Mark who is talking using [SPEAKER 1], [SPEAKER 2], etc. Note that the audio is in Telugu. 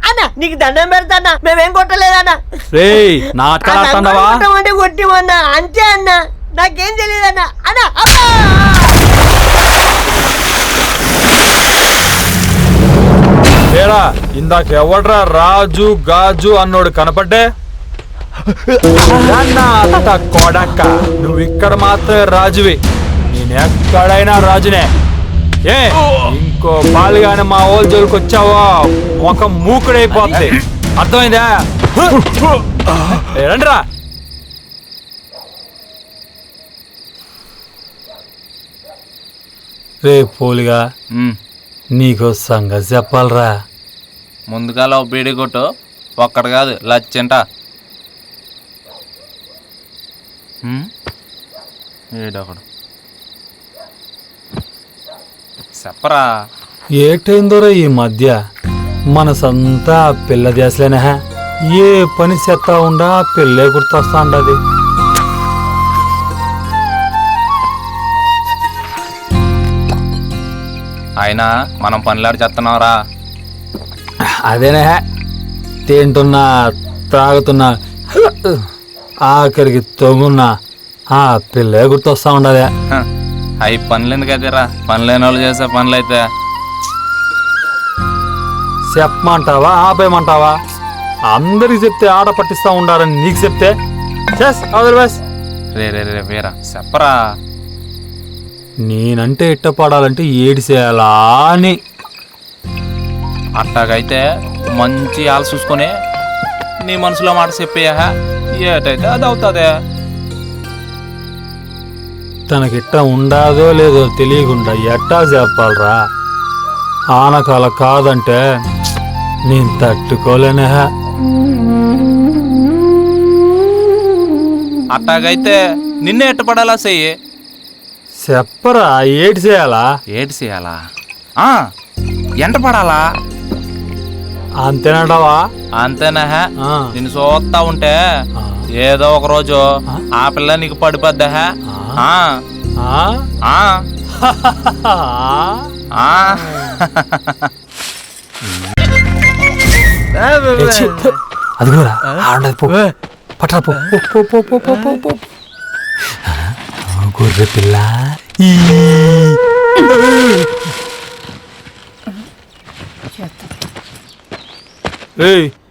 [SPEAKER 1] అన్న నీకు దండం పెడతానా, మేమేం కొట్టలేదన్నా.
[SPEAKER 2] నాటకాలంటే
[SPEAKER 1] కొట్టిమన్నా అంతే అన్న, నాకేం తెలియదన్నా. అన్న
[SPEAKER 2] ఏరా ఇందాక ఎవడ్రా రాజు గాజు అన్నోడు కనపడ్డే? కొడక్క నువ్వు ఇక్కడ మాత్రమే రాజువి, నేనెక్కడైనా రాజునే. ఏ ఇంకో పాలుగానే మా ఓల్ జోలికి వచ్చావో ముఖం మూకుడైపోద్ది, అర్థమైందా? రండిరా. రే పోలిగా నీకు సంగతి చెప్పాలరా.
[SPEAKER 3] ముందుగాల బీడి కొట్టు, ఒక్కడు కాదు లచ్చింట. ఏడొకడు చెప్పరా.
[SPEAKER 2] ఏటైందోరా ఈ మధ్య మనసంతా పిల్ల దేశలేనా? ఏ పని చెత్తా ఉండా పిల్లే గుర్తొస్తా ఉండది.
[SPEAKER 3] అయినా మనం పనులాడి చేస్తున్నావురా.
[SPEAKER 2] అదేనా తింటున్నా తాగుతున్నా ఆఖరికి తొంగున్నా ఆ పిల్లే గుర్తొస్తా ఉండదే.
[SPEAKER 3] అవి పనులు ఎందుకు అయితేరా, పని లేని వాళ్ళు చేసే పనులు అయితే.
[SPEAKER 2] చెప్పమంటావా ఆపేయమంటావా? అందరికి చెప్తే ఆడ పట్టిస్తా ఉండారని నీకు చెప్తే
[SPEAKER 3] రే రే రే వీరా చెప్పరా.
[SPEAKER 2] నేనంటే ఇట్టపడాలంటే ఏడిసేయాలా అని.
[SPEAKER 3] అట్టాగైతే మంచి ఆలు చూసుకొని నీ మనసులో మాట చెప్పేయా, ఏటైతే అది అవుతుందే.
[SPEAKER 2] తనకిట్ట ఉండాదో లేదో తెలియకుండా ఎట్టా చెప్పాలరా? ఆనకాల కాదంటే నేను తట్టుకోలేనే.
[SPEAKER 3] అట్టాగైతే నిన్నే ఎట్టపడాలా చెయ్యి.
[SPEAKER 2] చెప్పరా ఏటి చేయాలా?
[SPEAKER 3] ఏటి చేయాలా? ఎంట పడాలా
[SPEAKER 2] అంతేనంటావా?
[SPEAKER 3] అంతేనా? నిన్ను చూస్తా ఉంటే ఏదో ఒక రోజు ఆ పిల్ల నీకు పడిపోద్దా?
[SPEAKER 2] అదిగోరా పట్రా పో. గొర్రె పిల్ల